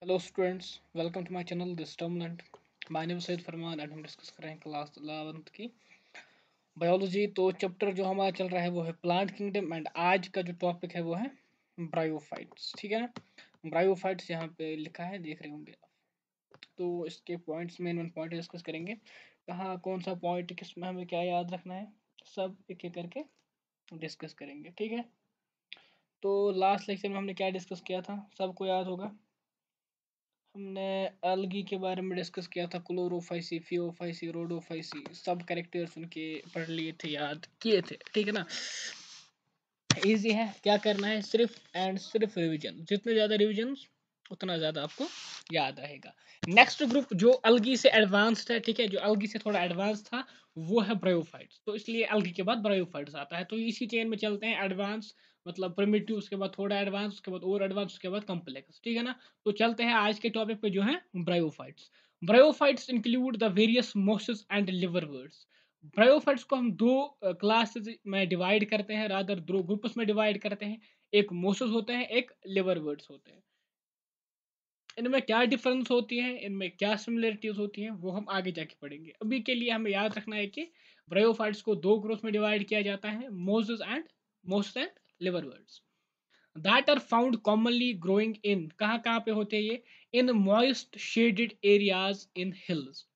Hello students, welcome to my channel this Termland. My name is Said Farman and हम discuss कर रहे हैं class 11th की biology. तो चैप्टर जो हमारा चल रहा है वो है प्लांट किंगडम एंड आज का जो टॉपिक है वो है ब्रायोफाइट्स। ठीक है ना। ब्रायोफाइट्स यहाँ पे लिखा है, देख रहे होंगे आप। तो इसके points, main main point discuss करेंगे। कहाँ कौन सा पॉइंट किस में हमें क्या याद रखना है, सब एक एक करके डिस्कस करेंगे। ठीक है। तो लास्ट लेक्चर में हमने क्या डिस्कस किया था, सबको याद होगा। हमने एल्गी के बारे में डिस्कस किया था, क्लोरोफाइसी, फियोफाइसी, रोडोफाइसी, सब कैरेक्टर्स उनके पढ़ लिए थे, याद किए थे। ठीक है ना। इजी है, क्या करना है, सिर्फ एंड सिर्फ रिवीजन। जितने ज़्यादा रिवीजन उतना ज़्यादा आपको याद रहेगा। नेक्स्ट ग्रुप जो अलगी से एडवांस्ड है, ठीक है, जो अलगी से थोड़ा एडवांस था वो है ब्रायोफाइट्स। तो इसलिए अलगी के बाद ब्रायोफाइट्स आता है। तो इसी चेन में चलते हैं, एडवांस मतलब प्रिमिटिव, उसके बाद थोड़ा एडवांस, उसके बाद और एडवांस, उसके बाद कॉम्प्लेक्स। ठीक है ना। तो चलते हैं आज के टॉपिक पे जो है bryophytes. Bryophytes include the various mosses and liverworts. Bryophytes को हम दो क्लासेस में डिवाइड करते हैं, रादर दो ग्रुप्स में डिवाइड करते हैं। एक मोसेस होते हैं, एक लिवरवर्ट्स होते हैं। इनमें क्या डिफरेंस होती है, इनमें क्या सिमिलरिटीज होती हैं, वो हम आगे जाके पढ़ेंगे। अभी के लिए हमें याद रखना है कि ब्रायोफाइट्स को दो ग्रुप्स में डिवाइड किया जाता है, mosses and liverworts that are found commonly growing in, कहाँ कहाँ पे होते हैं ये, in moist shaded areas in hills.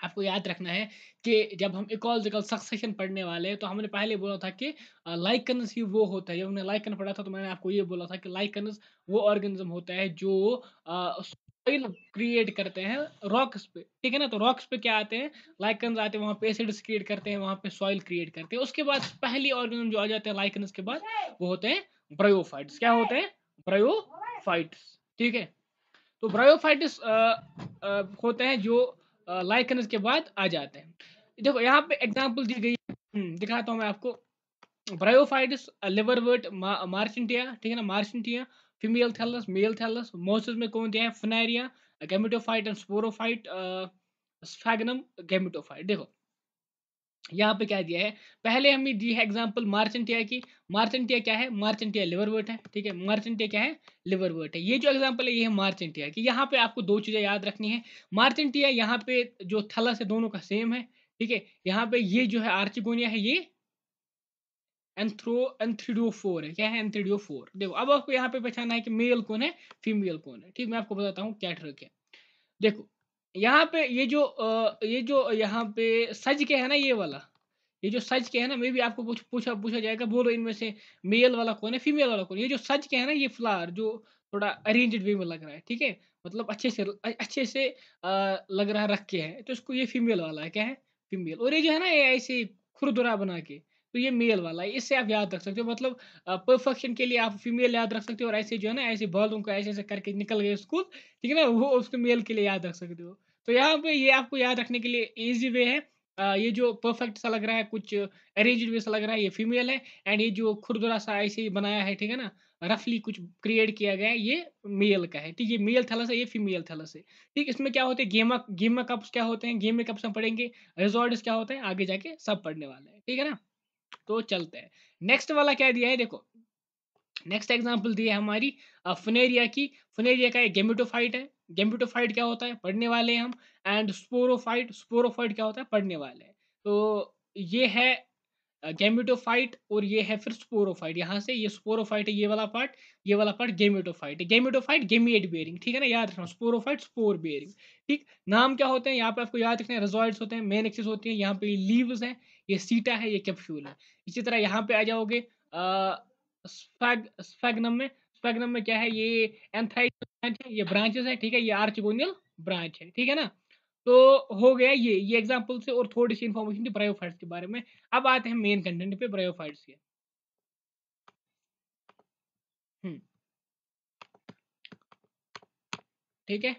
आपको याद रखना है कि जब हम इकोलॉजिकल सक्सेशन पढ़ने वाले हैं तो हमने पहले बोला था कि लाइकन्स ही वो होता है। जब हमने लाइकन पढ़ा था तो मैंने आपको ये बोला था कि लाइकन्स वो ऑर्गेनिज्म होता है जो सॉइल क्रिएट करते हैं रॉक्स पे। ठीक है ना। तो रॉक्स पे क्या आते हैं, लाइकन्स आते हैं, वहाँ पे एसिड्स क्रिएट करते हैं, वहाँ पे सॉइल क्रिएट करते हैं। उसके बाद पहली ऑर्गेनिज्म जो आ जाते हैं लाइकन्स के बाद वो होते हैं ब्रायोफाइट्स। क्या होते हैं, ब्रायोफाइट्स। ठीक है। तो ब्रायोफाइट्स होते हैं जो लाइकन्स के बाद आ जाते हैं। देखो यहाँ पे एग्जांपल दी गई है, दिखाता हूँ मैं आपको। ब्रायोफाइट्स लिवरवर्ट, मार्चेंटिया, ठीक है ना, Marchantia, female thallus, male thallus. Mosses में कौन दिया है, Funaria, gametophyte and sporophyte, Sphagnum, gametophyte. देखो यहाँ पे क्या दिया है, पहले हमें दी है एग्जांपल मार्चेंटिया की। मार्चेंटिया क्या है, मार्चेंटिया लिवरवर्ट है। ठीक है, मार्चेंटिया क्या है, लिवरवर्ट है। ये जो एग्जांपल है ये है मार्चेंटिया की। यहाँ पे आपको दो चीज़ें याद रखनी है। मार्चेंटिया यहाँ पे जो थैलस है दोनों का सेम है। ठीक है, यहाँ पे ये जो है आर्चिगोनिया है, ये एंथ्रिडोफोर है। क्या है, एंथ्रिडोफोर। देखो अब आपको यहाँ पे पहचानना है कि मेल कौन है, फीमेल कौन है। ठीक, मैं आपको बताता हूँ क्या ट्रिक है। देखो यहाँ पे ये जो यहाँ पे सज के है ना, ये वाला, ये जो सच के है ना, मे भी आपको पूछा पूछा जाएगा, बोलो इनमें से मेल वाला कौन है, फीमेल वाला कौन है। ये जो सच के है ना, ये फ्लावर जो थोड़ा अरेंज्ड वे में लग रहा है, ठीक है, मतलब अच्छे से लग रहा है, रख के है, तो इसको ये फीमेल वाला है। क्या है, फीमेल। और ये जो है ना, ये ऐसे खुरदुरा बना के, तो ये मेल वाला है। इससे आप याद रख सकते हो, मतलब परफेक्शन के लिए आप फीमेल याद रख सकते हो, और ऐसे जो है ना, ऐसे बालों को ऐसे ऐसे करके निकल गए स्कूल, ठीक है ना, वो उसको मेल के लिए याद रख सकते हो। तो यहाँ पे ये आपको याद रखने के लिए इजी वे है। ये जो परफेक्ट सा लग रहा है, कुछ अरेंज्ड वे सा लग रहा है, ये फीमेल है। एंड ये जो खुरदुरा सा ऐसे ही बनाया है, ठीक है ना, रफली कुछ क्रिएट किया गया है, ये मेल का है। ठीक, ये मेल थैलस है, ये फीमेल थैलस है। ठीक, इसमें क्या होते हैं, गेमा गेमा कप्स क्या होते हैं, गेम में कप्स हम पढ़ेंगे। रिजॉर्ड्स क्या होते हैं, आगे जाके सब पढ़ने वाले हैं। ठीक है ना। तो चलते हैं, नेक्स्ट वाला क्या दिया है, देखो नेक्स्ट एग्जांपल दी है हमारी फुनेरिया की। फुनेरिया का एक गेमेटोफाइट है। गेमेटोफाइट क्या होता है, पढ़ने वाले हैं हम। एंड स्पोरोफाइट, स्पोरोफाइट क्या होता है, पढ़ने वाले हैं। तो ये है गेमेटोफाइट, और ये है फिर स्पोरोफाइट। यहाँ से ये स्पोरोफाइट है, ये वाला पार्ट, ये वाला पार्ट गेमेटोफाइट है। गेमेटोफाइट गेमिएट बेयरिंग, ठीक है ना, याद रखना, स्पोरोफाइट स्पोर बेयरिंग। ठीक, नाम क्या होते हैं यहाँ पे आपको याद रखना है, रजॉइड्स होते हैं, मेन एक्सिस होती है, यहाँ पे लीव्स हैं, ये सीटा है, ये कैप्सूल है। इसी तरह यहाँ पे आ जाओगे स्फैग्नम में। स्फैग्नम में क्या है, ये एंथ्राइड ब्रांच है, ये ब्रांचेस है, ठीक है, ये आर्चिगोनियल ब्रांच है। ठीक है ना। तो हो गया ये एग्जांपल से, और थोड़ी सी इंफॉर्मेशन थी ब्रायोफाइट्स के बारे में। अब आते हैं मेन कंटेंट पे, ब्रायोफाइट्स के। हम्म, ठीक है।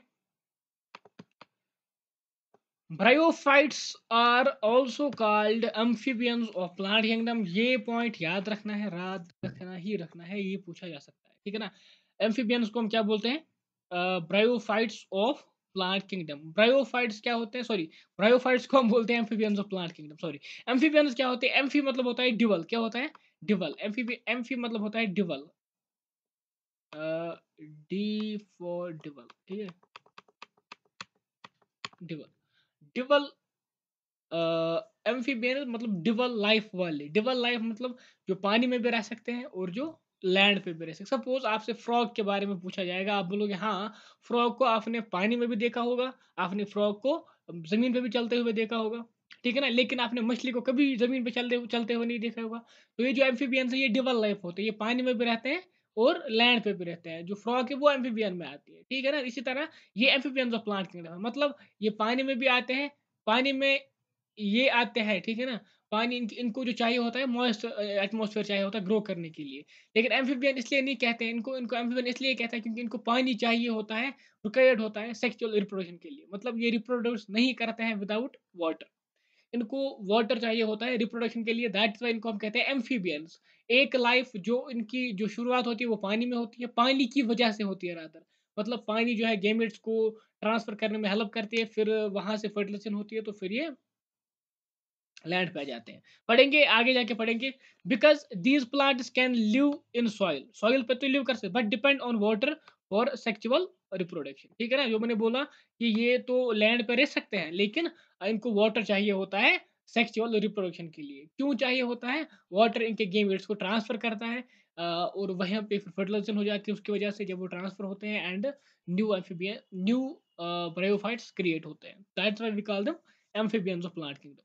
Bryophytes are also called amphibians of plant kingdom. ये पॉइंट याद रखना है, याद रखना ही रखना है, ये पूछा जा सकता है। ठीक है ना। एम्फीबियंस को हम क्या बोलते हैं, bryophytes of plant kingdom. Bryophytes क्या होते हैं, सॉरी, ब्रायोफाइट्स को हम बोलते हैं amphibians of plant kingdom, sorry. Amphibians क्या होते हैं, एम्फी मतलब होता है डिवल, क्या होता है, डिवल। एम्फी एम्फी मतलब होता है डिवल। डी फॉर डिवल, ठीक है, डिवल। डिवल एम्फीबियन मतलब डिवल लाइफ वाले। डिवल लाइफ मतलब जो पानी में भी रह सकते हैं और जो लैंड पे भी रह सकते हैं। सपोज आपसे फ्रॉग के बारे में पूछा जाएगा, आप बोलोगे हाँ, फ्रॉग को आपने पानी में भी देखा होगा, आपने फ्रॉग को जमीन पे भी चलते हुए देखा होगा, ठीक है ना, लेकिन आपने मछली को कभी जमीन पे चलते चलते हुए नहीं देखा होगा। तो ये जो एम्फीबियंस है ये डिवल लाइफ होते हैं, ये पानी में भी रहते हैं और लैंड पे भी रहते हैं। जो फ्रॉग है वो एम्फीबियन में आती है, ठीक है ना। इसी तरह ये एम्फीबियंस ऑफ प्लांट किंगडम है, मतलब ये पानी में भी आते हैं, पानी में ये आते हैं, ठीक है ना। पानी इनको जो चाहिए होता है मॉइस्ट एटमॉस्फेयर चाहिए होता है ग्रो करने के लिए। लेकिन एम्फीबियन इसलिए नहीं कहते हैं इनको, इनको एम्फीबियन इसलिए कहते हैं क्योंकि इनको पानी चाहिए होता है, रिक्वायर्ड होता है सेक्सुअल रिप्रोडक्शन के लिए। मतलब ये रिप्रोड्यूस नहीं करते हैं विदाउट वाटर, इनको वाटर चाहिए होता है रिप्रोडक्शन के लिए। दैट्स व्हाई इनको हम कहते हैं एम्फीबियंस। एक लाइफ जो इनकी जो शुरुआत होती है वो पानी में होती है, पानी की वजह से होती है रादर। मतलब पानी जो है गेमेट्स को ट्रांसफर करने में हेल्प करती है, फिर वहां से फर्टिलाइजेशन होती है, तो फिर ये लैंड पे आ जाते हैं। पढ़ेंगे आगे जाके पढ़ेंगे। Because these plants can live in soil, soil पे तो लिव कर सकते but depend on water for sexual reproduction, ठीक है ना। जो मैंने बोला कि ये तो लैंड पे रह सकते हैं लेकिन इनको वाटर चाहिए होता है सेक्सुअल रिप्रोडक्शन के लिए। क्यों चाहिए होता है? वाटर इनके गेमेट्स को ट्रांसफर करता है और वहीं पे फिर फर्टिलाइजेशन हो जाती है उसकी वजह से, जब वो ट्रांसफर होते हैं and new amphibian new bryophytes create होते हैं। That's why we call them amphibians of plant kingdom.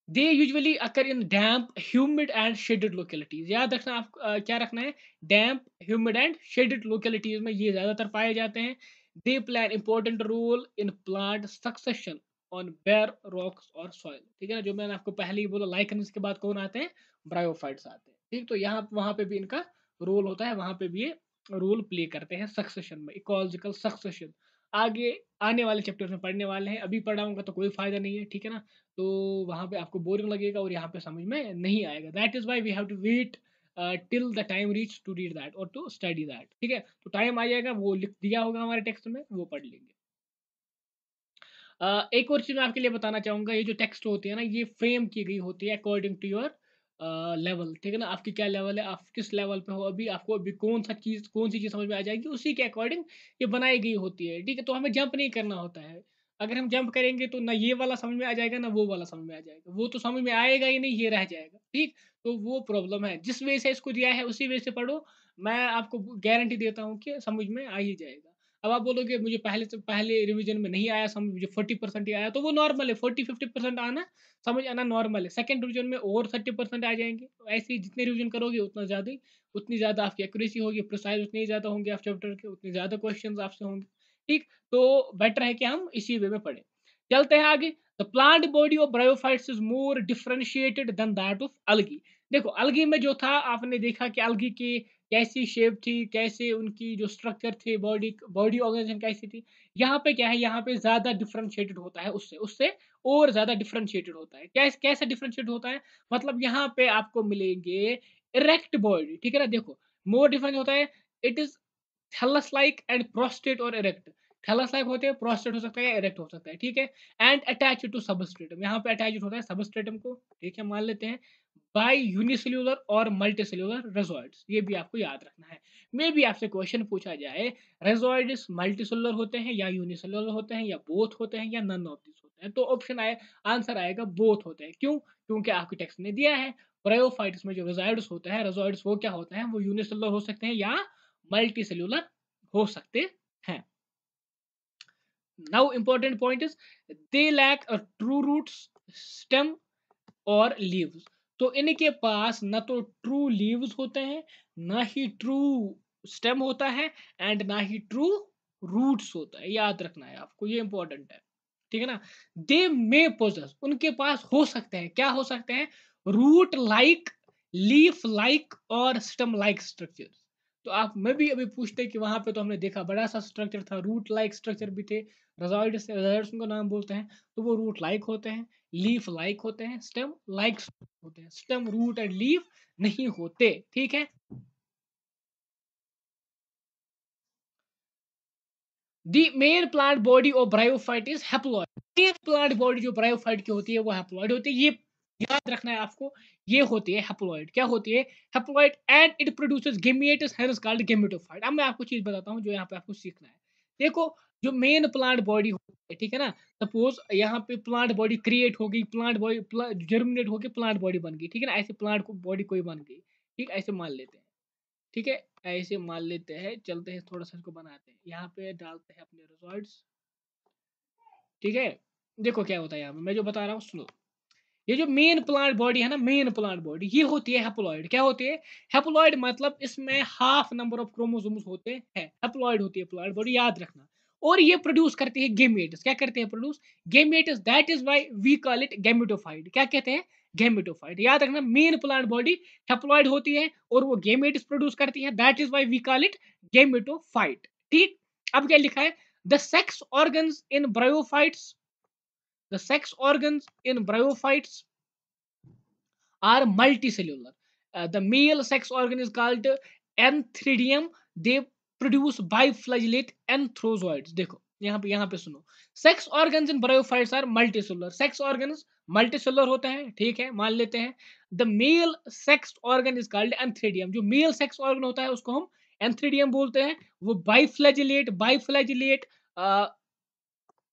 They usually occur in damp humid and shaded localities. याद रखना आप क्या रखना है, damp humid and shaded localities में ये ज्यादातर पाए जाते हैं। They play an important role in plant succession on bare rocks और सॉइल, ठीक है ना। जो मैंने आपको पहले ही बोला लाइकन्स के बाद कौन आते हैं, ब्रायोफाइट्स आते हैं, ठीक। तो यहाँ वहां पे भी इनका रोल होता है, वहां पे भी ये रोल प्ले करते हैं सक्सेशन में, इकोलॉजिकल सक्सेशन। आगे आने वाले चैप्टर में पढ़ने वाले हैं, अभी पढ़ाऊंगा तो कोई फायदा नहीं है, ठीक है ना। तो वहाँ पे आपको बोरिंग लगेगा और यहाँ पे समझ में नहीं आएगा। That is why we have to wait till the time reach to read that और टू स्टडी दैट, ठीक है। तो टाइम आ जाएगा, वो लिख दिया होगा हमारे टेक्स्ट में, वो पढ़ लेंगे। एक और चीज मैं आपके लिए बताना चाहूंगा, ये जो टेक्स्ट होती है ना ये फ्रेम की गई होती है अकॉर्डिंग टू योर लेवल, ठीक है ना। आपकी क्या लेवल है, आप किस लेवल पे हो अभी, आपको अभी कौन सी चीज समझ में आ जाएगी, उसी के अकॉर्डिंग ये बनाई गई होती है, ठीक है। तो हमें जंप नहीं करना होता है। अगर हम जंप करेंगे तो ना ये वाला समझ में आ जाएगा ना वो वाला समझ में आ जाएगा, वो तो समझ में आएगा ही नहीं, ये रह जाएगा, ठीक। तो वो प्रॉब्लम है, जिस वे से इसको दिया है उसी वे से पढ़ो, मैं आपको गारंटी देता हूँ कि समझ में आ ही जाएगा। अब आप बोलोगे मुझे पहले से पहले रिवीजन में नहीं आया समझ, मुझे 40% ही आया, तो वो नॉर्मल है, 40-50% आना समझ आना नॉर्मल है। सेकंड रिवीजन में और 30% आ जाएंगे। ऐसे ही जितने रिवीजन करोगे उतना ज़्यादा ही, उतनी ज़्यादा आपकी एक्यूरेसी होगी, प्रिसाइज उतने ही ज़्यादा होंगे आप चैप्टर के, उतने ज़्यादा क्वेश्चंस आपसे होंगे, ठीक। तो बेटर है कि हम इसी वे में पढ़ें। चलते हैं आगे। The plant body of bryophytes is more differentiated than that of algae. Algae अलगी में जो था आपने देखा कि अलगी की कैसी शेप थी, कैसे उनकी जो स्ट्रक्चर थे, बॉडी बॉडी ऑर्गेनाइजेशन कैसी थी। यहाँ पे क्या है, यहाँ पे ज्यादा डिफरेंशिएटेड होता है, उससे उससे और ज्यादा डिफरेंशिएटेड होता है। कैसे डिफरेंशिएट होता है, मतलब यहाँ पे आपको मिलेंगे इरेक्ट बॉडी, ठीक है ना। देखो मोर डिफरेंस होता है, it is thallus like and prostrate or erect. Thallus like होते हैं, प्रोस्टेट हो सकता है या इरेक्ट हो सकता है, ठीक है। एंड अटैच टू सबस्ट्रेटम, यहाँ पे अटैच होता है सबस्ट्रेटम को, ठीक है, मान लेते हैं। बाय यूनिसेल्यूलर और मल्टीसेल्यूलर रेजोइड्स, ये भी आपको याद रखना है। मे भी आपसे क्वेश्चन पूछा जाए रेजोइड्स मल्टीसेल्यूलर होते हैं या यूनिसेल्यूलर होते हैं या बोथ होते हैं या नन ऑफ दिस होते हैं, तो ऑप्शन आए आंसर आएगा बोथ होते हैं। क्यों? क्योंकि आपके टेक्स्ट ने दिया है ब्रायोफाइट्स में जो रेजोइड्स होते हैं, रेजोइड्स वो क्या होते हैं, वो यूनिसेल्यूलर हो सकते हैं या मल्टीसेल्यूलर हो सकते हैं। Now important point is they lack a true roots, stem or leaves. तो इनके पास ना तो ट्रू लीव्स होते हैं, ना ही ट्रू स्टेम होता है एंड ना ही ट्रू रूट्स होता है। याद रखना है आपको, ये इंपॉर्टेंट है, ठीक है ना। दे मे पोजेस, उनके पास हो सकते हैं, क्या हो सकते हैं, रूट लाइक, लीफ लाइक और स्टेम लाइक स्ट्रक्चर। तो आप में भी अभी पूछते कि वहां पे तो हमने देखा बड़ा सा स्ट्रक्चर था, रूट लाइक स्ट्रक्चर भी थे, रजॉइड्स उनको नाम बोलते हैं। तो वो रूट लाइक होते हैं, लीफ लाइक होते हैं, स्टेम लाइक होते हैं। स्टेम रूट एंड लीफ नहीं होते, ठीक है। The main plant body of bryophyte is haploid. Main plant body जो ब्रायोफाइट की होती है वो हैप्लॉइड होती है। ये याद रखना है आपको। ये होती है हैप्लॉइड। क्या होती है? Haploid and it produces gametes hence called gametophyte. अब मैं आपको चीज बताता हूँ जो यहाँ पे आपको सीखना है। देखो, जो मेन प्लांट बॉडी होती है, ठीक है ना, सपोज यहाँ पे प्लांट बॉडी क्रिएट हो गई, प्लांट बॉडी जर्मिनेट होकर प्लांट बॉडी बन गई, ठीक है ना, ऐसे प्लांट को बॉडी कोई बन गई, ठीक, ऐसे मान लेते हैं, ठीक है, ऐसे मान लेते हैं, चलते हैं थोड़ा सा इसको बनाते हैं, यहाँ पे डालते हैं अपने रिजल्ट्स, ठीक है। देखो क्या होता है यहाँ पे, मैं जो बता रहा हूँ सुनो। ये जो मेन प्लांट बॉडी है ना, मेन प्लांट बॉडी, ये होती है हैप्लॉइड। क्या होती है? हैप्लॉइड मतलब इसमें हाफ नंबर ऑफ क्रोमोसोम्स होते हैं, हैप्लॉइड होती है प्लांट बॉडी, याद रखना। और ये प्रोड्यूस करती है गेमेट्स। क्या करते हैं? Produce gametes. That is why we call it gametophyte. क्या कहते हैं? गैमेटोफाइट। याद रखना, मेन प्लांट बॉडी हैप्लॉइड होती है और वो गेमेट्स प्रोड्यूस करती है, that is why we call it gametophyte. ठीक। अब क्या लिखा है? The sex organs in bryophytes, the sex organs in bryophytes are multicellular. The male sex organ is called antheridium. They produce biflagellate anthrozoids. देखो यहाँ पे सुनो, sex organs in bryophytes are multicellular. Sex organs multicellular होते हैं, ठीक है, मान लेते हैं। The male sex organ is called antheridium. जो मेल सेक्स ऑर्गन होता है उसको हम एंथ्रीडियम बोलते हैं। वो बाइफ्लैजिलेट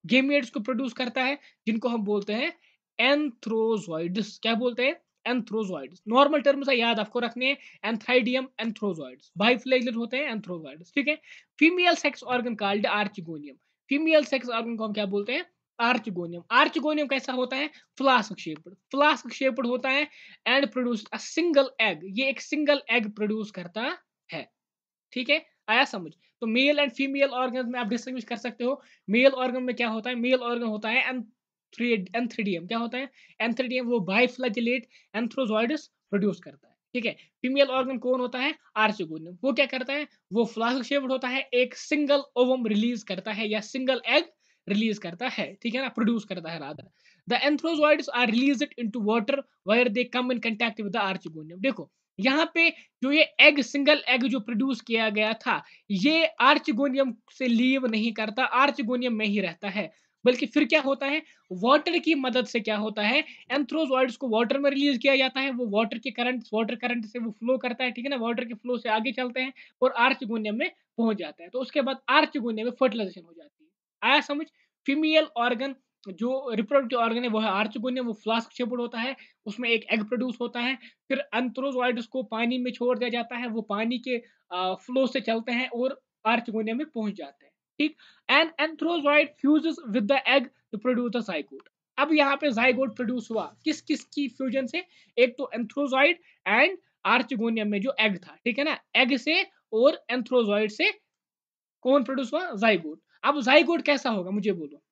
गेमेट्स को प्रोड्यूस करता है, जिनको हम बोलते हैं एंथ्रोजॉइड्स। क्या बोलते हैं? एंथ्रोजॉइड्स। नॉर्मल टर्म्स है, याद आपको रखने हैं, एंथाइडियम एंथ्रोजॉइड्स। बाइफ्लैजिलेट होते हैं एंथ्रोजॉइड्स, ठीक है। Female sex organ called archegonium. Female sex organ को हम क्या बोलते हैं? आर्चिगोनियम। आर्चिगोनियम कैसा होता है? Flask shaped. फ्लास्क शेप्ड होता है and produce a single egg. ये एक सिंगल एग प्रोड्यूस करता है, ठीक है। आया समझ? तो मेल एंड फीमेल ऑर्गन में आप डिस्टिंग्विश कर सकते हो। मेल ऑर्गन में क्या होता है? मेल ऑर्गन होता है एंथ्रीडियम। क्या होता है? एंथ्रीडियम। वो बाइफ्लैजिलेट एंथ्रोजॉइड्स प्रोड्यूस करता है, ठीक है। फीमेल ऑर्गन कौन होता है? आर्चिगोनियम। वो क्या करता है? वो फ्लास्क शेप्ड होता है, एक सिंगल ओवम रिलीज करता है या सिंगल एग रिलीज करता है, ठीक है ना, प्रोड्यूस करता है rather. The antherozoids are released into water where they come in contact with the archegonium. देखो यहाँ पे जो ये एग, सिंगल एग जो प्रोड्यूस किया गया था, ये आर्चिगोनियम से लीव नहीं करता, आर्चिगोनियम में ही रहता है। बल्कि फिर क्या होता है? वाटर की मदद से क्या होता है? एंथ्रोजॉइड्स को वाटर में रिलीज किया जाता है। वो वाटर करंट से वो फ्लो करता है, ठीक है ना, वाटर के फ्लो से आगे चलते हैं और आर्चिगोनियम में पहुंच जाता है। तो उसके बाद आर्चिगोनियम में फर्टिलाइजेशन हो जाती है। आया समझ? फीमेल ऑर्गन जो रिप्रोडक्टिव ऑर्गन है वो है आर्चिगोनियम। वो फ्लास्क शेप्ड होता है, उसमें एक एग प्रोड्यूस होता है, फिर एंथ्रोजॉइड्स को पानी में छोड़ दिया जाता है, वो पानी के फ्लो से चलते हैं और आर्चिगोनियम में पहुंच जाते हैं, ठीक। And antherozoid fuses with the egg to produce the zygote. अब यहाँ पे जाइगोट प्रोड्यूस हुआ किस किस की फ्यूजन से? एक तो एंथ्रोजॉइड एंड आर्चिगोनियम में जो एग था, ठीक है ना, एग से और एंथ्रोजॉइड से कौन प्रोड्यूस हुआ? जाइगोट। अब जाइगोट कैसा होगा मुझे बोलो?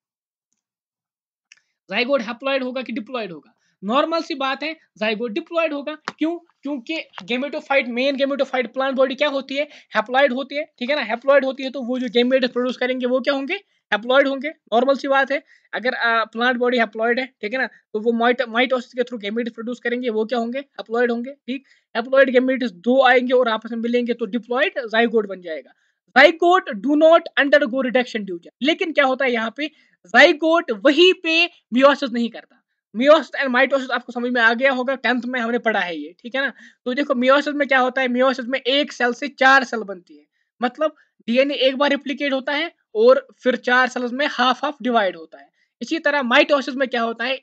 जाइगोट हैप्लॉइड होगा कि डिप्लॉइड होगा? नॉर्मल सी बात है, जाइगोट डिप्लॉइड होगा। क्यों? क्योंकि gametophyte, main gametophyte plant body क्या होती है? हैप्लॉइड होती है, ठीक है ना। हैप्लॉइड होती है तो वो जो गेमेट्स प्रोड्यूस करेंगे वो क्या होंगे? हैप्लॉइड होंगे। नॉर्मल सी बात है। अगर प्लांट बॉडी हैप्लॉइड है, ठीक है ना, तो वो माइटोसिस के थ्रू गेमेट्स प्रोड्यूस करेंगे, वो क्या होंगे? हैप्लॉइड होंगे, ठीक। हैप्लॉइड गेमेट्स दो आएंगे और आपस में मिलेंगे तो डिप्लॉइड जाइगोट बन जाएगा। Zygote do not undergo reduction division. लेकिन क्या होता है यहाँ पे? जाइगोट वहीं पे मियोसिस नहीं करता। मियोसिस एंड माइटोसिस आपको समझ में आ गया होगा, 10th में हमने पढ़ा है ये, ठीक है ना। तो देखो मियोसिस में क्या होता है? मियोसिस में एक सेल से 4 सेल बनती है, मतलब डीएनए एक बार रिप्लिकेट होता है और फिर 4 सेल्स में हाफ हाफ डिवाइड होता है। इसी तरह माइटोसिस में क्या होता है?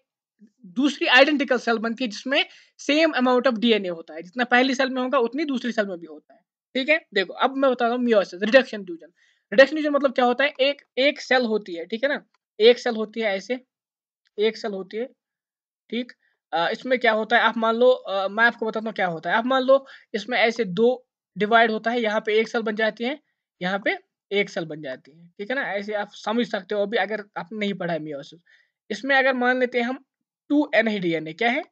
दूसरी आइडेंटिकल सेल बनती है जिसमें सेम अमाउंट ऑफ डीएनए होता है, जितना पहली सेल में होगा उतनी दूसरी सेल में भी होता है, ठीक है। देखो अब मैं बताता हूँ meiosis, reduction fusion. Reduction fusion मतलब क्या होता है? एक एक सेल होती है, ठीक है ना, एक सेल होती है ऐसे, एक सेल होती है, ठीक। इसमें क्या होता है? आप मान लो मैं आपको बताता हूँ क्या होता है। आप मान लो इसमें ऐसे दो डिवाइड होता है, यहाँ पे एक सेल बन जाती है, यहाँ पे एक सेल बन जाती है, ठीक है ना। ऐसे आप समझ सकते हो अभी अगर आपने नहीं पढ़ा है मियोसिस। इसमें अगर मान लेते हैं हम 2n है डीएनए, क्या है?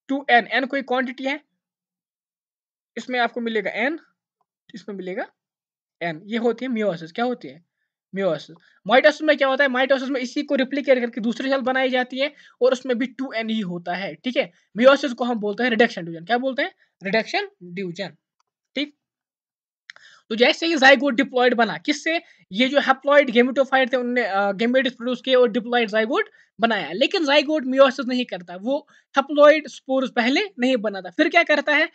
2n, n कोई क्वांटिटी है, इसमें आपको मिलेगा n, इसमें मिलेगा n। ये होती है मियोसिस। क्या होती है? मियोसिस। माइटोसिस में क्या होता है? माइटोसिस में इसी को रिप्लिकेट करके दूसरी सेल बनाई जाती है और उसमें भी 2n ही होता है, ठीक है। मियोसिस को हम बोलते हैं रिडक्शन डिवीजन। क्या बोलते हैं? रिडक्शन डिवीजन, ठीक। तो जैसे ही जाइगोट डिप्लॉयड बना किससे, ये जो हैप्लॉइड गेमेटोफाइट थे उनने गेमेट्स प्रोड्यूस किए और डिप्लॉयड जाइगोट बनाया, लेकिन जाइगोट मियोसिस नहीं करता, वो हैप्लॉइड स्पोर्स पहले नहीं बनाता, फिर क्या करता है,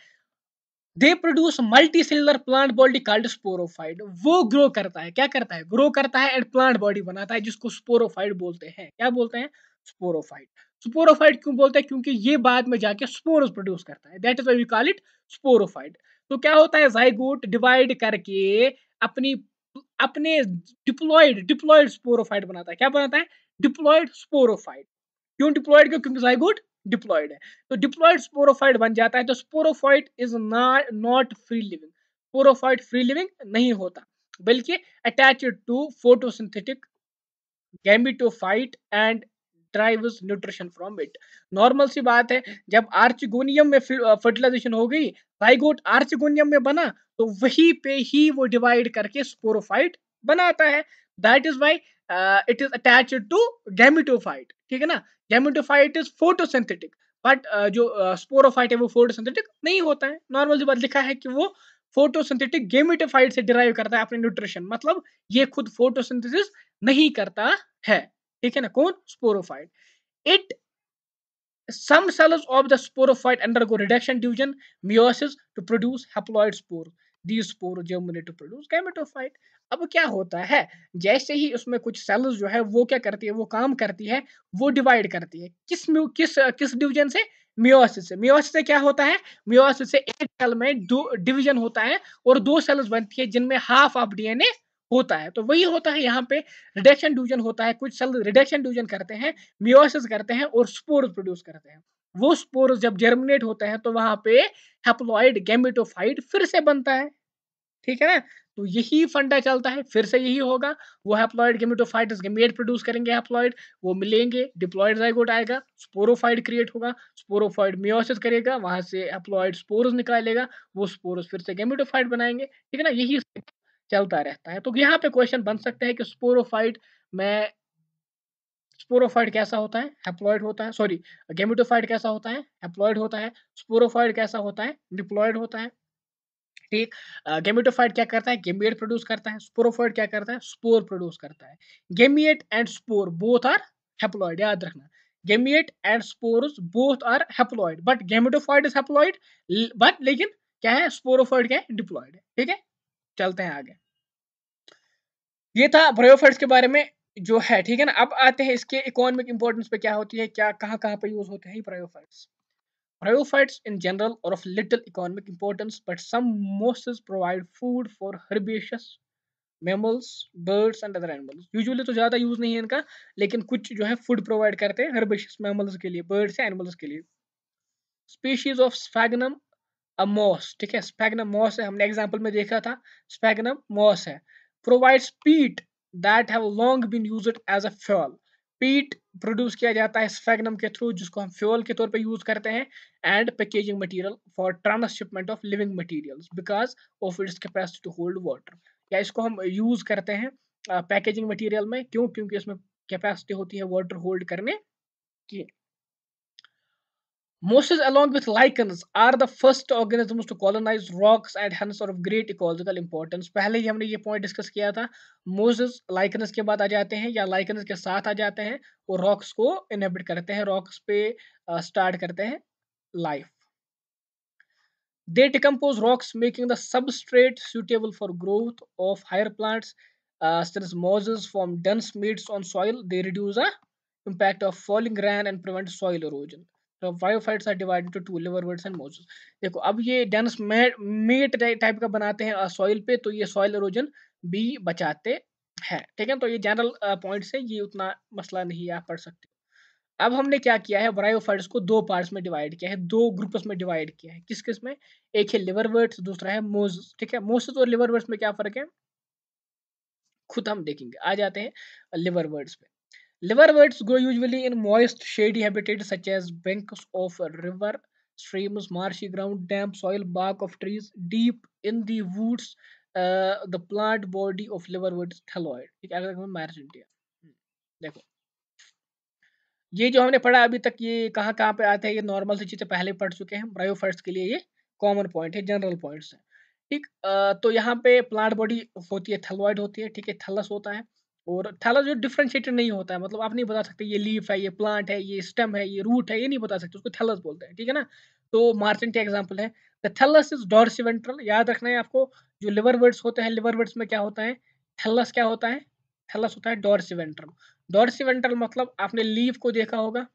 they produce multi cellular plant body called sporophyte, वो ग्रो करता है, क्या करता है, ग्रो करता है एंड प्लांट बॉडी बनाता है जिसको स्पोरोफाइट बोलते हैं, क्या बोलते हैं, स्पोरोफाइट। स्पोरोफाइट क्यों बोलते हैं, क्योंकि ये बाद में जाके स्पोर्स प्रोड्यूस करता है, that is why we call it sporophyte. तो क्या होता है, जाइगोट डिवाइड करके अपनी अपने डिप्लॉयड डिप्लॉयड स्पोरोफाइट बनाता है, क्या बनाता है, डिप्लॉयड स्पोरोफाइट। क्यों डिप्लॉयड, क्योंकि जाइगोट डिप्लॉयड है, तो डिप्लॉयड स्पोरोफाइट बन जाता है। तो sporophyte is not free living, sporophyte free living नहीं होता, बल्कि attached to photosynthetic gametophyte and drives nutrition from it. Normal सी बात है, जब आर्चिगोनियम में फर्टिलाइजेशन हो गई, जाइगोट आर्चिगोनियम में बना, तो वहीं पे ही वो डिवाइड करके स्पोरोफाइट बनाता है, that is why it is attached to gametophyte, ठीक है ना। गैमेटोफाइट इज फोटोसिंथेटिक, बट जो स्पोरोफाइट है वो फोटोसिंथेटिक नहीं होता है। नॉर्मल सी बात लिखा है कि वो फोटोसिंथेटिक गैमेटोफाइट से डिराइव करता है अपने न्यूट्रिशन, मतलब ये खुद फोटोसिंथेसिस नहीं करता है, ठीक है ना, कौन, sporophyte. It some cells of the sporophyte undergo reduction division meiosis to produce haploid spores, these spores germinate to produce gametophyte। अब क्या होता है, जैसे ही उसमें कुछ सेल्स जो है वो क्या करती है, वो काम करती है, वो डिवाइड करती है, किस डिवीजन से, मियोसिस से। मियोसिस से क्या होता है, मियोसिस से एक सेल में दो डिवीजन होता है और दो सेल्स बनती है जिनमें हाफ ऑफ डीएनए होता है, तो वही होता है यहाँ पे, रिडक्शन डिवीजन होता है, कुछ सेल रिडक्शन डिवीजन करते हैं, मियोसिस करते हैं और स्पोर प्रोड्यूस करते हैं। वो स्पोर जब जर्मिनेट होते हैं तो वहां पे हैप्लॉइड गैमेटोफाइट फिर से बनता है, ठीक है ना। तो यही फंडा चलता है, फिर से यही होगा, वो हैप्लॉइड गैमेटोफाइट गैमेट प्रोड्यूस करेंगे, हैप्लॉइड वो मिलेंगे, डिप्लॉइड जाइगोट आएगा, स्पोरोफाइट क्रिएट होगा, स्पोरोफाइट मियोसिस करेगा, वहां से हैप्लॉइड स्पोर्स निकालेगा, वो स्पोर्स फिर से गैमेटोफाइट बनाएंगे, ठीक है ना, यही चलता रहता है। तो यहाँ पे क्वेश्चन बन सकता है कि स्पोरोफाइट में स्पोरोफाइट कैसा होता है, हैप्लॉइड होता है, सॉरी, गैमेटोफाइट कैसा होता है, हैप्लॉइड होता है, स्पोरोफाइट कैसा होता है, डिप्लॉइड होता है, ठीक। गैमेटोफाइट क्या करता है, गैमेट प्रोड्यूस करता है, स्पोरोफाइट क्या करता है, स्पोर प्रोड्यूस करता है। Gamete and spore both are haploid, याद रखना, gamete and spores both are haploid, but gametophyte is haploid, but लेकिन क्या है, स्पोरोफाइट क्या है, डिप्लॉइड है, ठीक है। चलते हैं आगे, ये था ब्रायोफाइट्स के बारे में जो है, ठीक है ना। अब आते हैं इसके इकोनॉमिक इंपॉर्टेंस पे, क्या होती है, क्या कहाँ कहाँ पे यूज होते हैं bryophytes. Bryophytes in general are of little economic importance, but some mosses provide food for herbaceous mammals, birds and other animals. Usually तो ज़्यादा यूज नहीं है इनका, लेकिन कुछ जो है फूड प्रोवाइड करते हैं herbaceous mammals के लिए, birds या animals के लिए। Species of Sphagnum a moss, ठीक है, Sphagnum moss है, हमने एग्जांपल में देखा था, Sphagnum moss है, provides peat that have long been used as a fuel। पीट प्रोड्यूस किया जाता है स्फैगनम के थ्रू, जिसको हम फ्यूल के तौर पे यूज करते हैं, and packaging material for transshipment of living materials because of its capacity to hold water. या इसको हम यूज करते हैं पैकेजिंग मटेरियल में, क्यों, क्योंकि इसमें कैपेसिटी होती है वाटर होल्ड करने की। Mosses, along with lichens, are the first organisms to colonize rocks and hence are of great ecological importance। पहले ही हमने ये पॉइंट डिस्कस किया था, मोसेस लाइकन्स के बाद आ जाते हैं या लाइकन्स के साथ आ जाते हैं और रॉक्स को इनहेबिट करते हैं, रॉक्स पे स्टार्ट करते हैं life. They decompose rocks, making the substrate suitable for growth of higher plants. Since mosses form dense meats on soil, they reduce the impact of falling rain and prevent soil erosion. So biophytes are divided into two, liverworts and mosses। देखो अब ये dense meet type का बनाते हैं soil पे, तो ये soil erosion भी बचाते हैं, ठीक है। तो ये जनरल पॉइंट से ये उतना मसला नहीं है, आप पढ़ सकते हो। अब हमने क्या किया है, ब्रायोफाइट्स को दो पार्ट्स में डिवाइड किया है, दो ग्रुप्स में डिवाइड किया है, किस किस में, एक है लिवरवर्ट्स, दूसरा है मोसेस, ठीक है। मोसेस और लिवरवर्ट्स में क्या फर्क है, खुद हम देखेंगे, आ जाते हैं लिवरवर्ट्स पे। Liverworts grow usually in moist, shady habitats such as banks of a river, streams, marshy ground, damp soil, bark of trees, deep in the woods। The plant body of liverworts thalloid, ठीक है, अगर margin देखो, ये जो हमने पढ़ा अभी तक, ये कहाँ कहाँ पे आते हैं, ये नॉर्मल सी चीजें पहले पढ़ चुके हैं, ब्रायोफाइट्स के लिए ये कॉमन पॉइंट है, जनरल पॉइंट्स है। ठीक। तो यहाँ पे प्लांट बॉडी होती है, थैलोइड होती है, ठीक है, थैलस होता है। और थैलस जो डिफरेंशिएटेड नहीं होता है, मतलब आप नहीं बता सकते ये लीफ है, ये प्लांट है, ये स्टेम है, ये रूट है, ये नहीं बता सकते, उसको थैलस बोलते हैं, ठीक है ना। तो मार्चेंटी एग्जाम्पल है। द थैलस इज डॉर्सिवेंट्रल, याद रखना है आपको। जो लिवर वर्ड्स होते हैं, लिवर वर्ड्स में क्या होता है, थैलस क्या होता है, थैलस होता है डॉर्सिवेंट्रल। डॉर्सिवेंट्रल मतलब आपने लीफ को देखा होगा,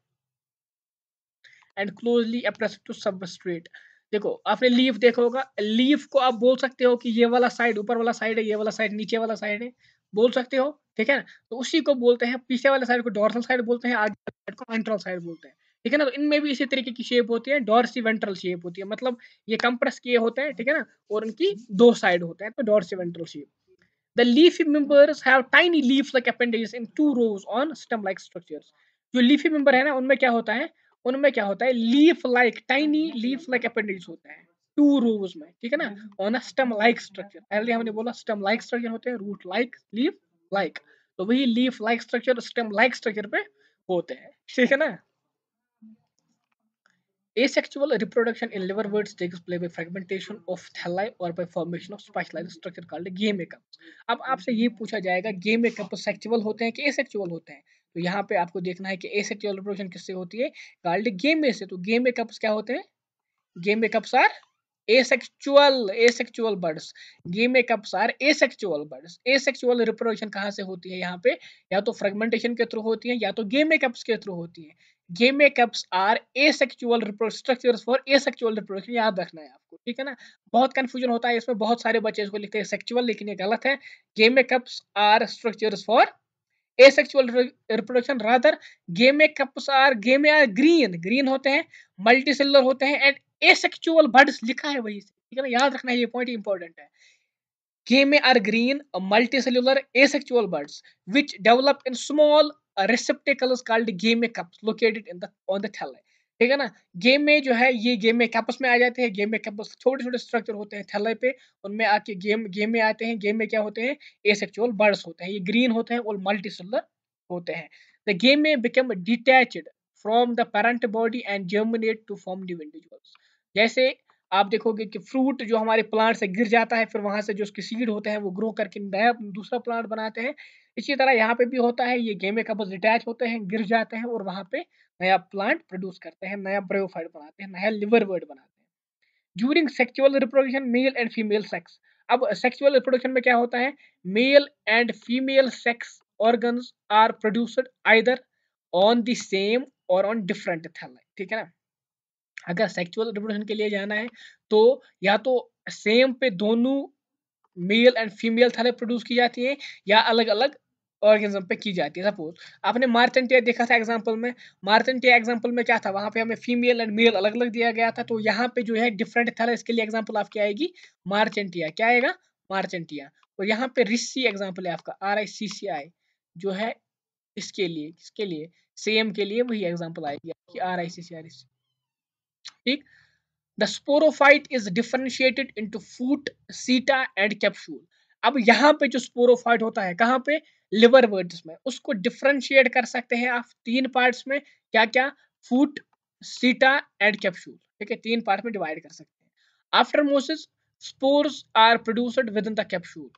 एंड क्लोजली अप्रेस टू सबस्ट्रेट। देखो आपने लीफ देखा होगा, लीफ को आप बोल सकते हो कि ये वाला साइड ऊपर वाला साइड है, ये वाला साइड नीचे वाला साइड है, बोल सकते हो, ठीक है ना। तो उसी को बोलते हैं, पीछे वाले साइड को डोर्सल साइड बोलते हैं, आगे वाले साइड को वेंट्रल साइड बोलते हैं, ठीक है ना। तो इनमें भी इसी तरीके की शेप होती है, डॉर्सी वेंट्रल शेप होती है, मतलब ये कंप्रेस किए होते हैं, ठीक है ना, और इनकी दो साइड होते हैं, तो dorsiventral shape. The leafy members have tiny leaf-like appendages in two rows on stem-like structures. जो leafy member है ना, उनमें क्या होता है, उनमें क्या होता है, leaf-like tiny leaf-like appendages होते हैं two rows में, ठीक है ना, on a stem-like structure। पहले हमने बोला stem-like structure होते हैं, root-like, leaf-like, तो वही leaf-like structure stem-like structure पे होते हैं, ठीक है ना। Asexual reproduction in liverworts takes place by fragmentation of thalli or by formation of specialized structure called gamecops। अब आपसे ये पूछा जाएगा gamecops सेक्सुअल होते हैं कि एसेक्सुअल होते हैं, तो यहाँ पे आपको देखना है कि एसेक्सुअल रिप्रोडक्शन किससे होती है, कॉल्ड गेमे से। तो gamecops क्या होते हैं, gamecops are asexual birds। gamecops are asexual birds। asexual reproduction कहाँ से होती है यहाँ पे, या तो फ्रेगमेंटेशन के थ्रू होती है या तो gamecops के थ्रू होती है। gamecops are asexual structures for asexual reproduction, याद रखना है आपको, ठीक है ना। बहुत कंफ्यूजन होता है इसमें, बहुत सारे बच्चे इसको लिखते हैं सेक्सुअल, लेकिन ये गलत है। gamecops are structures for asexual reproduction, rather gamecops are game are green होते हैं, मल्टीसेलुलर होते हैं, एंड asexual buds लिखा है वही से, ठीक है ना, याद रखना है, ये पॉइंट इंपॉर्टेंट है। Game are green multicellular asexual buds which develop in small receptacles called gamecops located in the on the thalli, ठीक है ना। गेम में जो है ये गेम में कैपस में आ जाते हैं, गेम में कैपस छोटे छोटे स्ट्रक्चर होते हैं थैले पे, उनमें आके गेम गेम में आते हैं। गेम में क्या होते हैं, एसेक्सुअल बर्ड्स होते हैं, ये ग्रीन होते हैं और मल्टीसेलुलर होते हैं। The gemmae become detached from the parent body and germinate to form new individuals. जैसे आप देखोगे कि फ्रूट जो हमारे प्लांट से गिर जाता है, फिर वहां से जो उसके सीड होते हैं वो ग्रो करके नया दूसरा प्लांट बनाते हैं, इसी तरह यहाँ पे भी होता है, ये गेमे कपल्स डिटैच होते हैं, गिर जाते हैं और वहां पे नया प्लांट प्रोड्यूस करते हैं, नया ब्रायोफाइट बनाते हैं, नया लिवर वर्ड बनाते हैं। During sexual reproduction male and female sex. अब सेक्सुअल रिप्रोडक्शन में क्या होता है, male and female sex organs are produced either on the same or on different thalli, ठीक है ना। अगर सेक्सुअल रिप्रोडक्शन के लिए जाना है तो या तो सेम पे दोनों मेल एंड फीमेल थैले प्रोड्यूस की जाती है, या अलग अलग ऑर्गेनिज्म पे की जाती है। सपोज आपने मार्चेंटिया देखा था एग्जांपल में, मार्चेंटिया एग्जांपल में क्या था, वहां पे हमें फीमेल एंड मेल अलग अलग दिया गया था, तो यहाँ पे जो है डिफरेंट थैला, इसके लिए एग्जांपल आपकी आएगी मार्चेंटिया, क्या आएगा, मार्चेंटिया। और यहाँ पे रिस्सी एग्जांपल है आपका RICCI, जो है इसके लिए, किसके लिए, सेम के लिए वही एग्जांपल आएगी आपकी RICCI, ठीक। The sporophyte is differentiated into foot, seta and capsule। अब यहाँ पे जो स्पोरोफाइट होता है कहाँ पे, लिवर वर्ड्स में, उसको डिफरेंशिएट कर सकते हैं आप तीन पार्ट्स में, क्या क्या, फूट, सीटा एंड कैप्सूल, ठीक है, तीन पार्ट में डिवाइड कर सकते हैं। After meiosis spores are produced within the capsule,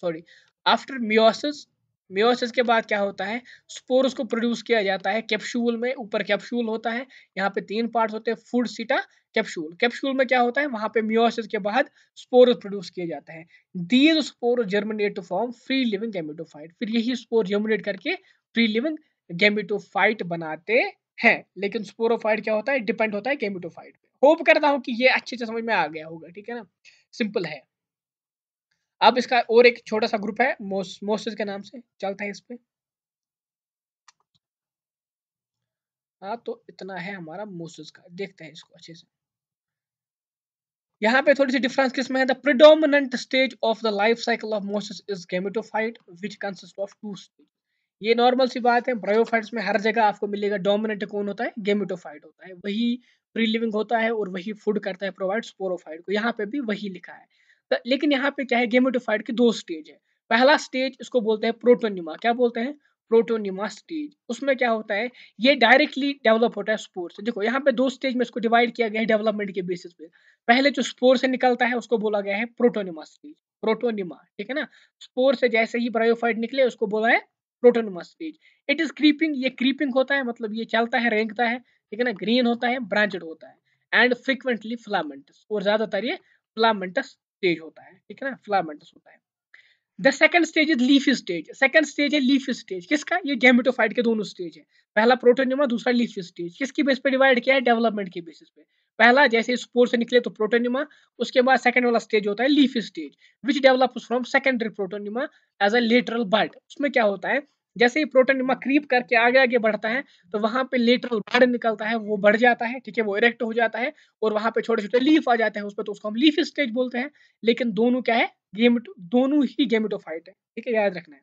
sorry, after meiosis, meiosis के बाद क्या होता है, स्पोर्स को प्रोड्यूस किया जाता है कैप्सूल में, ऊपर कैप्सूल होता है, यहाँ पे तीन पार्ट्स होते हैं, फूड, सीटा, कैप्सूल। कैप्सूल में क्या होता है, वहां पे मियोसिस के बाद स्पोर प्रोड्यूस किए जाते हैं। These spore germinate to form free living gametophyte, फिर यही स्पोर जर्मिनेट करके फ्री लिविंग गैमेटोफाइट बनाते हैं। लेकिन स्पोरोफाइट क्या होता है, डिपेंड होता है गैमेटोफाइट पे। होप करता हूँ कि ये अच्छे से समझ में आ गया होगा, ठीक है ना, सिंपल है। अब इसका और एक छोटा सा ग्रुप है मोसेस के नाम से, चलता है इस पे। हाँ तो इतना है हमारा मोसेस का, देखते हैं इसको अच्छे से। यहाँ पे थोड़ी सी डिफरेंस किसमें है, the predominant stage of the life cycle of mosses is gametophyte which consist of two stage. ये नॉर्मल सी बात है, ब्रायोफाइट्स में हर जगह आपको मिलेगा, डोमिनेंट कौन होता है, गैमेटोफाइट होता है, वही फ्री लिविंग होता है और वही फूड करता है प्रोवाइड स्पोरोफाइट को, यहाँ पे भी वही लिखा है। लेकिन यहाँ पे क्या है, गैमेटोफाइट के दो स्टेज है। पहला स्टेज इसको बोलते हैं प्रोटोनिमा, क्या बोलते हैं, प्रोटोनिमा स्टेज। उसमें क्या होता है, ये डायरेक्टली डेवलप होता है स्पोर से। देखो यहाँ पे दो स्टेज में इसको डिवाइड किया गया है डेवलपमेंट के बेसिस पे। पहले जो स्पोर से निकलता है उसको बोला गया है प्रोटोनिमा स्टेज, प्रोटोनिमा, ठीक है ना। स्पोर से जैसे ही ब्रायोफाइट निकले उसको बोला है protonema stage. It is creeping, ये क्रीपिंग होता है, मतलब ये चलता है, रेंगता है, ठीक है ना, ग्रीन होता है, ब्रांचेड होता है, एंड फ्रीक्वेंटली फिलामेंटस, और ज्यादातर ये फिलामेंटस स्टेज होता है, ठीक है ना, फिलामेंटस होता है। The second stage is leafy stage. Second stage है लीफी स्टेज, किसका, ये गैमेटोफाइट के दोनों स्टेज है, पहला प्रोटोनिमा, दूसरा लीफी स्टेज। किसकी बेस पे डिवाइड किया है, डेवलपमेंट के बेसिस पे। पहला जैसे स्पोर से निकले तो प्रोटोनिमा, उसके बाद सेकंड वाला स्टेज होता है leafy stage, which develops from secondary protonema as a lateral bud. उसमें क्या होता है, जैसे ही प्रोटोनिमा क्रीप करके आगे आगे बढ़ता है तो वहां पे लेटरल बड निकलता है, वो बढ़ जाता है, ठीक है, वो इरेक्ट हो जाता है, और वहां पे छोटे छोटे लीफ आ जाते हैं उस पर, तो उसको हम लीफ स्टेज बोलते हैं। लेकिन दोनों क्या है, गेमेटो, दोनों ही गेमेटोफाइट है, ठीक है, याद रखना है।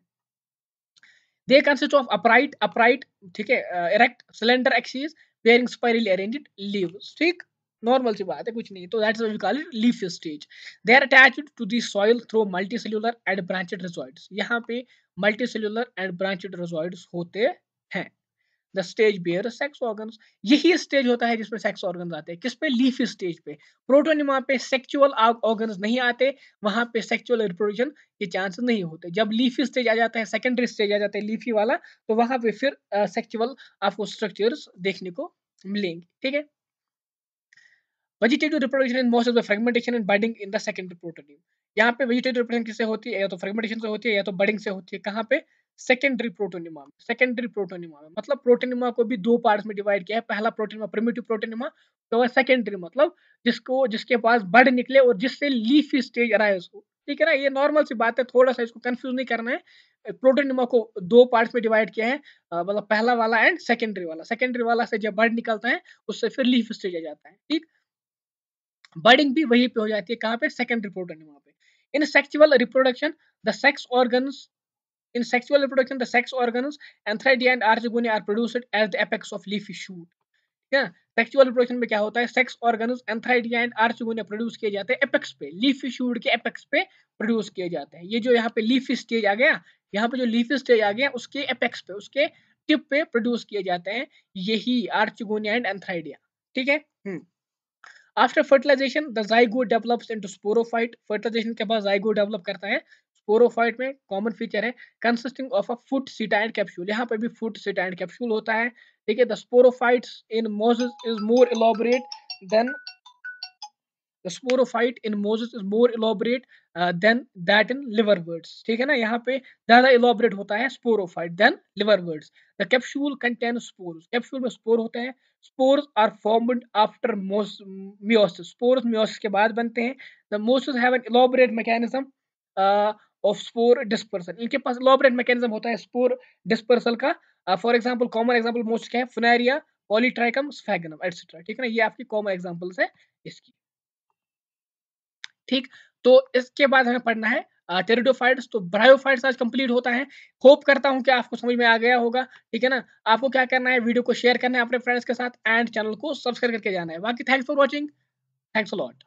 दे कंसिस्ट ऑफ अपराइट, ठीक है, erect cylinder axis bearing spirally arranged leaves, ठीक, नॉर्मल सी बात है, कुछ नहीं। तो that's why we call it leaf stage. They are attached to the soil through multicellular and branched rhizoids. यहाँ पे मल्टीसेल्युलर एंड ब्रांचेड रिजॉइड्स होते हैं। The stage bear sex organs, यही स्टेज होता है जिसमें सेक्स ऑर्गन्स आते हैं। किस पे, लीफी स्टेज पे। प्रोटोनिमा पे सेक्सुअल ऑर्गन्स नहीं आते, वहां पे सेक्सुअल रिप्रोडक्शन के चांसेस नहीं होते। जब लीफी स्टेज आ जाता है, सेकेंडरी स्टेज आ जाता है लीफी वाला, तो वहां पे फिर सेक्सुअल आपको स्ट्रक्चर्स देखने को मिलेंगे, ठीक है। Vegetative reproduction in most of the fragmentation and budding in the secondary protonium. यहाँ पे वेजिटेटिव रिप्रोडक्शन किससे होती है, या तो फ्रेगमेंटेशन से होती है या तो बडिंग से होती है। कहाँ पे, सेकेंडरी प्रोटोनिमा में। सेकेंडरी प्रोटोनिमा में मतलब प्रोटोनिमा को भी दो पार्ट्स में डिवाइड किया है। पहला प्रोटोनिमा प्रिमिटिव प्रोटोनिमा, तो सेकेंडरी मतलब जिसको, जिसके पास बड निकले और जिससे लीफी स्टेज अराइज हो, ठीक है ना। ये नॉर्मल सी बात है, थोड़ा सा इसको कंफ्यूज नहीं करना है। प्रोटोनिमा को दो पार्ट्स में डिवाइड किया है, मतलब पहला वाला एंड सेकेंडरी वाला। सेकेंडरी वाला से जब बड निकलता है उससे फिर लीफ स्टेज आ जाता है, ठीक। बर्डिंग भी वहीं पे हो जाती है, कहाँ पे, सेकेंडरी प्रोटोनिमा पे। In sexual reproduction the sex organs, in sexual reproduction the sex organs antheridia and archegonia are produced as the apex of leafy shoot। क्या, सेक्सुअल रिप्रोडक्शन में क्या होता है, sex organs antheridia and archegonia produce किए जाते हैं apex पे, leafy shoot के एपेक्स पे प्रोड्यूस किए जाते हैं। ये जो यहाँ पे लीफी स्टेज आ गया, यहाँ पे जो लीफी स्टेज आ गया उसके एपेक्स पे, उसके टिप पे प्रोड्यूस किए जाते हैं यही आर्चिगोनिया एंड एंथराइडिया, ठीक है। After fertilization the zygote develops into sporophyte. Fertilization के बाद जाइगोट डेवलप करता है। स्पोरोफाइट में कॉमन फीचर है consisting of a foot seta capsule, यहाँ पे भी फुट सीटाइड कैप्सूल होता है, ठीक है। The sporophytes in mosses is more elaborate than, the sporophyte in Moses is more elaborate than that in liverworts, ठीक है ना। यहाँ पे ज्यादा elaborate होता है sporophyte than liverworts। The capsule contains spores, capsule में spore होते हैं। Spores are formed after meiosis, spores meiosis के बाद बनते हैं। The mosses have an elaborate mechanism of spore dispersal, इनके पास elaborate mechanism होता है spore dispersal का। For example common example most क्या है, Funaria, Polytrichum, Sphagnum etc, ठीक है ना। ये आपकी common examples है इसकी, ठीक। तो इसके बाद हमें पढ़ना है टेरिडोफाइट्स। तो ब्रायोफाइट्स आज कंप्लीट होता है। होप करता हूं कि आपको समझ में आ गया होगा, ठीक है ना। आपको क्या करना है, वीडियो को शेयर करना है अपने फ्रेंड्स के साथ एंड चैनल को सब्सक्राइब करके जाना है। बाकी thanks for watching, thanks a lot.